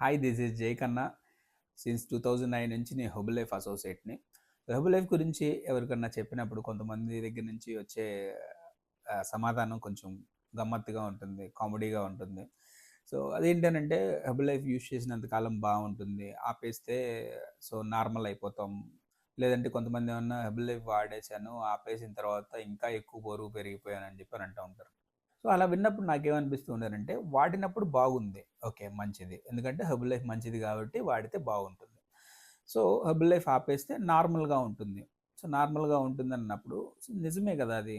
Hi, this is జై కన్నా. Since 2009 నుంచి నేను హెర్బల్ లైఫ్ అసోసియేట్‌ని. హెర్బల్ లైఫ్ గురించి ఎవరికన్నా చెప్పినప్పుడు కొంతమంది దగ్గర నుంచి వచ్చే సమాధానం కొంచెం గమ్మత్తుగా ఉంటుంది, కామెడీగా ఉంటుంది. సో, అదేంటనంటే హెర్బల్ లైఫ్ యూజ్ చేసినంత కాలం బావుంటుంది. ఆపేస్తే నార్మల్ అయిపోతాం. లేదంటే కొంతమంది ఏమన్నా హెర్బల్ లైఫ్ వాడేశాను, ఆపేసిన తర్వాత ఇంకా ఎక్కువ బరువు పెరిగిపోయానని చెప్పి అని అంటా ఉంటారు. సో, అలా విన్నప్పుడు నాకేమనిపిస్తూ ఉండేదంటే, వాడినప్పుడు బాగుంది. ఓకే, మంచిది. ఎందుకంటే హెర్బల్ లైఫ్ మంచిది కాబట్టి వాడితే బాగుంటుంది. సో, హెర్బల్ లైఫ్ ఆపేస్తే నార్మల్‌గా ఉంటుంది. సో, నార్మల్‌గా ఉంటుందన్నప్పుడు నిజమే గదా అది.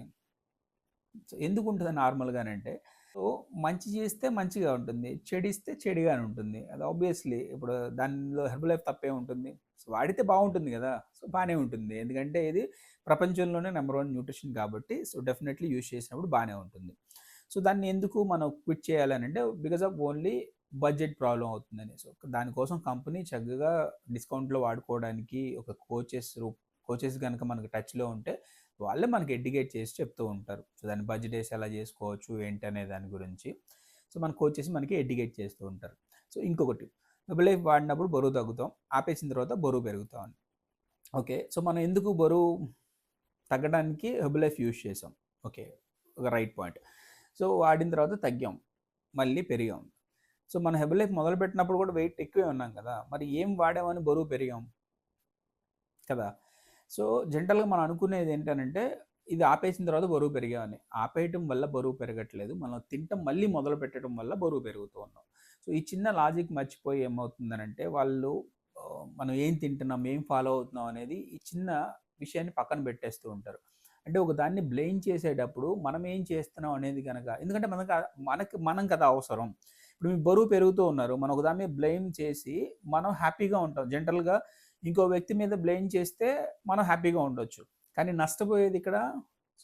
సో, ఎందుకుంటది నార్మల్‌గానంటే, సో, మంచి చేస్తే మంచిగా ఉంటుంది. చెడిస్తే చెడుగానే ఉంటుంది. అది ఆబ్వియస్‌లీ ఇప్పుడు దానిలో హెర్బల్ లైఫ్ తప్పేముంటుంది? సో, వాడితే బావుంటుంది గదా! సో, బానే ఉంటుంది. ఎందుకంటే ఇది ప్రపంచంలోనే నంబర్ 1 న్యూట్రిషన్ కాబట్టి సో, డెఫినైట్‌లీ యూజ్ చేసినప్పుడు బానే ఉంటుంది. సో, దాన్ని ఎందుకు మనం క్విట్ చేయాలనంటే because of only budget problem అవుతుందని. సో, దానికోసం కంపెనీ చక్కగా డిస్కౌంట్‌లో వాడుకోవడానికి ఒక కోచెస్ గనక మనకు టచ్‌లో ఉంటే వాళ్ళే మనకి ఎడ్యుకేట్ చేసి చెప్తూ ఉంటారు. సో, దాన్ని బడ్జెటేసి ఎలా చేసుకోవచ్చు ఏంటి అనే దాని గురించి. సో, మన కోచెస్ మనకి ఎడ్యుకేట్ చేస్తూ ఉంటారు. సో, ఇంకొకటి హెర్బల్ లైఫ్ వాడినప్పుడు బరువు తగ్గుతాం. ఆపేసిన తర్వాత బరువు పెరుగుతాం. ఓకే. సో, మనం ఎందుకు బరువు తగ్గడానికి హెర్బల్ లైఫ్ యూజ్ చేసాం. ఓకే. ఒక రైట్ పాయింట్. సో, వాడిన తర్వాత తగ్గాం. మళ్ళీ పెరిగాం. సో, మనం హెర్బల్ లైఫ్ మొదలుపెట్టినప్పుడు కూడా వెయిట్ ఎక్కువే ఉన్నాం కదా! మరి ఏం వాడామని బరువు పెరిగాం కదా! సో, జనరల్‌గా మనం అనుకునేది ఏంటనంటే, ఇది ఆపేసిన తర్వాత బరువు పెరిగామని. ఆపేయటం వల్ల బరువు పెరగట్లేదు. మనం తింటం మళ్ళీ మొదలుపెట్టడం వల్ల బరువు పెరుగుతూ ఉన్నాం. సో, ఈ చిన్న లాజిక్ మర్చిపోయి ఏమవుతుందనంటే, వాళ్ళు మనం ఏం తింటున్నాం, ఏం ఫాలో అవుతున్నాం అనేది ఈ చిన్న విషయాన్ని పక్కన పెట్టేస్తూ ఉంటారు. అంటే ఒక దాన్ని బ్లేమ్ చేసేటప్పుడు మనం ఏం చేస్తున్నాం అనేది గనక ఎందుకంటే మనం కదా అవసరం. ఇప్పుడు మీకు బరువు పెరుగుతూ ఉన్నారు. మనం ఒక దాని మీద బ్లేమ్ చేసి మనం హ్యాపీగా ఉంటాం. జనరల్‌గా ఇంకో వ్యక్తి మీద బ్లేమ్ చేస్తే మనం హ్యాపీగా ఉండొచ్చు. కానీ నష్టపోయేది ఇక్కడ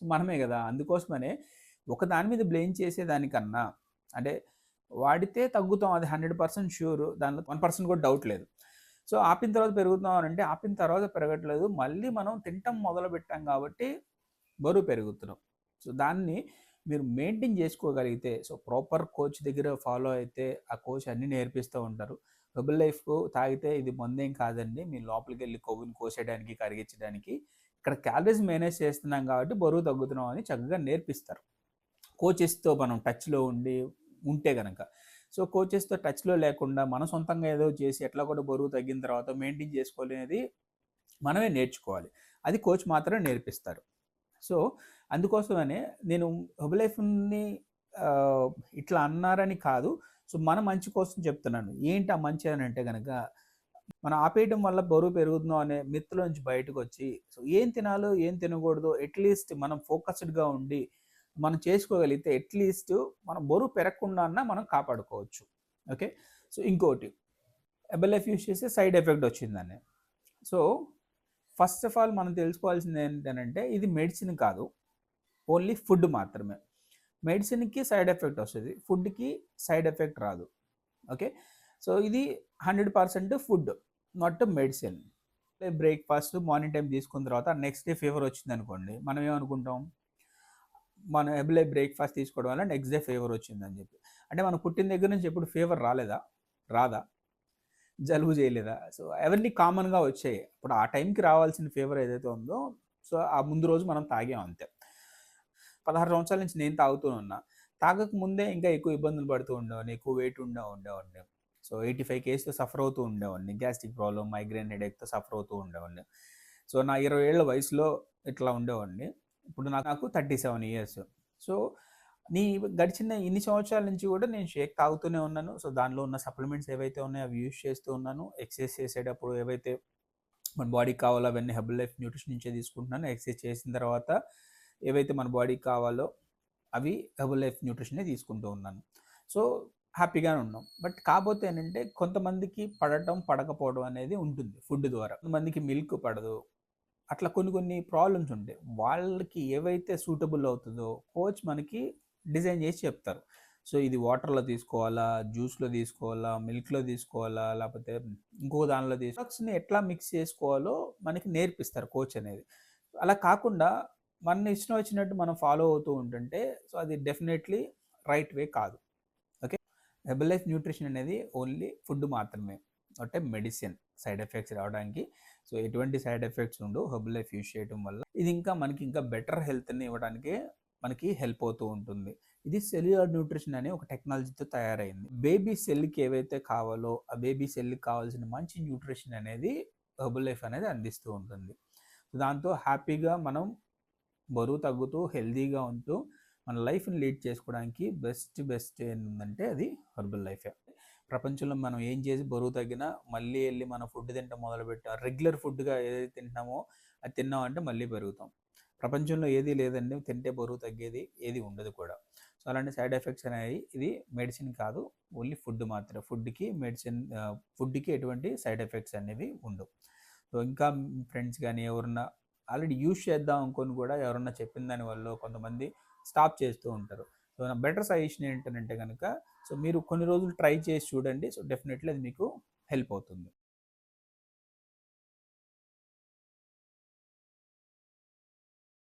మనమే గదా! అందుకోసమనే ఒక దాని మీద బ్లేమ్ చేసేదానికన్నా అంటే వాడితే తగ్గుతాం అది 100% ష్యూర్. దానిలో 1% కూడా డౌట్ లేదు. సో, ఆపిన తర్వాత పెరుగుతున్నాం అనంటే ఆపిన తర్వాత పెరగట్లేదు. మళ్ళీ మనం తింటం మొదలుపెట్టాం కాబట్టి బరువు పెరుగుతున్నాం. సో, దాన్ని మీరు మెయింటైన్ చేసుకోగలిగితే ప్రాపర్ కోచ్ దగ్గర ఫాలో అయితే ఆ కోచ్ అన్నీ నేర్పిస్తూ ఉంటారు. హెర్బల్ లైఫ్ తాగితే ఇది మందేం కాదండి. మీ లోపలికెళ్ళి కొవ్వుని కోసేయడానికి, కరిగించడానికి. ఇక్కడ క్యాలరీస్ మేనేజ్ చేస్తున్నాం కాబట్టి బరువు తగ్గుతున్నాం అని చక్కగా నేర్పిస్తారు. కోచెస్‌తో మనం టచ్‌లో ఉంటే గనక. సో, కోచెస్‌తో టచ్‌లో లేకుండా మనం సొంతంగా ఏదో చేసి ఎట్లా కూడా బరువు తగ్గిన తర్వాత మెయింటైన్ చేసుకోవాలనేది మనమే నేర్చుకోవాలి. అది కోచ్ మాత్రమే నేర్పిస్తారు. సో, అందుకోసమనే నేను హెర్బలైఫ్‌ని ఆహ్, ఇట్లా అన్నారని కాదు. సో, మన మంచి కోసం చెప్తున్నాను. ఏంటి ఆ మంచి అనంటే గనక, మనం ఆపేయడం వల్ల బరువు పెరుగుతున్నాం అనే మిత్‌లోంచి బయటకొచ్చి, సో, ఏం తినాలో, ఏం తినకూడదో అట్‌లీస్ట్ మనం ఫోకస్డ్‌గా ఉండి, మనం చేసుకోగలిగితే అట్‌లీస్ట్ మనం బరువు పెరగకుండా అన్నా మనం కాపాడుకోవచ్చు. ఓకే. సో, ఇంకోటి హెర్బలైఫ్ యూజ్ చేస్తే సైడ్ ఎఫెక్ట్ వచ్చిందని. సో, ఫస్ట్ ఆఫ్ ఆల్ మనం తెలుసుకోవాల్సింది ఏంటనంటే ఇది మెడిసిన్ కాదు. ఓన్లీ ఫుడ్ మాత్రమే. మెడిసిన్‌కి సైడ్ ఎఫెక్ట్ వస్తది. ఫుడ్‌కి సైడ్ ఎఫెక్ట్ రాదు. ఓకే. సో, ఇది 100% food. Not medicine. Breakfast morning time తీసుకున్న తర్వాత నెక్స్ట్ డే ఫీవర్ వచ్చిందనుకోండి. మనం ఏమనుకుంటాం? మనం ఎర్లీ బ్రేక్‌ఫాస్ట్ తీసుకోవడం వల్ల నెక్స్ట్ డే ఫీవర్ వచ్చిందని చెప్పి. అంటే మనం పుట్టిన దగ్గర నుంచి ఎప్పుడు ఫీవర్ రాలేదా? రాదా? జలుబు చేయలేదా? సో, అవన్నీ కామన్‌గా వచ్చాయి. ఇప్పుడు ఆ టైంకి రావాల్సిన ఫీవర్ ఏదైతే ఉందో, సో, ఆ ముందు రోజు మనం తాగాం అంతే. 16 సంవత్సరాల నుంచి నేను తాగుతూనే ఉన్నా. తాగక ముందే ఇంకా ఎక్కువ ఇబ్బందులు పడుతూ ఉండేవాడిని. ఎక్కువ వెయిట్ ఉండేవాడిని. సో, 85 కేజీ‌తో సఫర్ అవుతూ ఉండేవాడిని. గ్యాస్ట్రిక్ ప్రాబ్లమ్, మైగ్రేన్ హెడేక్‌తో సఫర్ అవుతూ ఉండేవాడిని. సో, నా 20 ఏళ్ల వయసులో ఇట్లా ఉండేవాడిని. ఇప్పుడు నాకు 37 ఇయర్స్. సో, గడిచిన ఇన్ని సంవత్సరాల నుంచి కూడా నేను షేక్ తాగుతూనే ఉన్నాను. సో, దానిలో ఉన్న సప్లిమెంట్స్ ఏవైతే ఉన్నాయో అవి యూజ్ చేస్తూ ఉన్నాను. ఎక్సర్సైజ్ చేసేటప్పుడు ఏవైతే మన బాడీకి కావాలో అవన్నీ హెర్బల్ లైఫ్ న్యూట్రిషన్ నుంచే తీసుకుంటున్నాను. ఎక్సర్సైజ్ చేసిన తర్వాత ఏవైతే మన బాడీకి కావాలో అవి హెర్బల్ లైఫ్ న్యూట్రిషనే తీసుకుంటూ ఉన్నాను. సో, హ్యాపీగానే ఉన్నాం. బట్ కాపోతే ఏంటంటే కొంతమందికి పడటం, పడకపోవడం అనేది ఉంటుంది ఫుడ్ ద్వారా. కొంతమందికి మిల్క్ పడదు. అట్లా కొన్ని కొన్ని ప్రాబ్లమ్స్ ఉంటాయి. వాళ్ళకి ఏవైతే సూటబుల్ అవుతదో కోచ్ మనకి డిజైన్ చేసి చెప్తారు. సో, ఇది వాటర్‌లో తీసుకోవాలా, జ్యూస్‌లో తీసుకోవాలా, మిల్క్‌లో తీసుకోవాలా, లేపోతే ఇంకో దానిలో డ్రగ్స్‌ని ఎట్లా మిక్స్ చేసుకోవాలో మనకి నేర్పిస్తారు కోచ్ అనేది. అలా కాకుండా మన ఇష్టం వచ్చినట్టు మనం ఫాలో అవుతూ ఉంటుంటే సో, అది డెఫినైట్‌లీ రైట్ వే కాదు. ఓకే. హెర్బల్ లైఫ్ న్యూట్రిషన్ అనేది ఓన్లీ ఫుడ్ మాత్రమే, అంటే మెడిసిన్ సైడ్ ఎఫెక్ట్స్ రావడానికి. సో ఎటువంటి సైడ్ ఎఫెక్ట్స్ ఉండవు హెర్బల్ లైఫ్ యూజ్ చేయడం వల్ల. ఇది ఇంకా మనకి ఇంకా బెటర్ హెల్త్ని ఇవ్వడానికి మనకి హెల్ప్ అవుతూ ఉంటుంది. ఇది సెల్యులార్ న్యూట్రిషన్ అనే ఒక టెక్నాలజీతో తయారైంది. బేబీ సెల్కి ఏవైతే కావాలో ఆ బేబీ సెల్కి కావాల్సిన మంచి న్యూట్రిషన్ అనేది హెర్బల్ లైఫ్ అనేది అందిస్తూ ఉంటుంది. దాంతో హ్యాపీగా మనం బరువు తగ్గుతూ హెల్తీగా ఉంటూ మన లైఫ్ని లీడ్ చేసుకోవడానికి బెస్ట్ ఏంటంటే అది హెర్బల్ లైఫే. ప్రపంచంలో మనం ఏం చేసి బరువు తగ్గినా మళ్ళీ వెళ్ళి మన ఫుడ్ తింటాం మొదలుపెట్టాం, రెగ్యులర్ ఫుడ్గా ఏదైతే తింటున్నామో అది తిన్నామంటే మళ్ళీ పెరుగుతాం. ప్రపంచంలో ఏది లేదండి తింటే బరువు తగ్గేది ఏది ఉండదు కూడా. సో అలాంటి సైడ్ ఎఫెక్ట్స్ అనేవి ఇది మెడిసిన్ కాదు, ఓన్లీ ఫుడ్ మాత్రమే. ఫుడ్కి ఎటువంటి సైడ్ ఎఫెక్ట్స్ అనేవి ఉండవు. సో ఇంకా ఫ్రెండ్స్ కానీ ఎవరన్నా ఆల్రెడీ యూజ్ చేద్దాం అనుకొని కూడా ఎవరన్నా చెప్పిన దాని వల్ల కొంతమంది స్టాప్ చేస్తూ ఉంటారు. సో నా బెటర్ సజెషన్ ఏంటంటే కనుక, సో మీరు కొన్ని రోజులు ట్రై చేసి చూడండి. సో డెఫినెట్లీ అది మీకు హెల్ప్ అవుతుంది.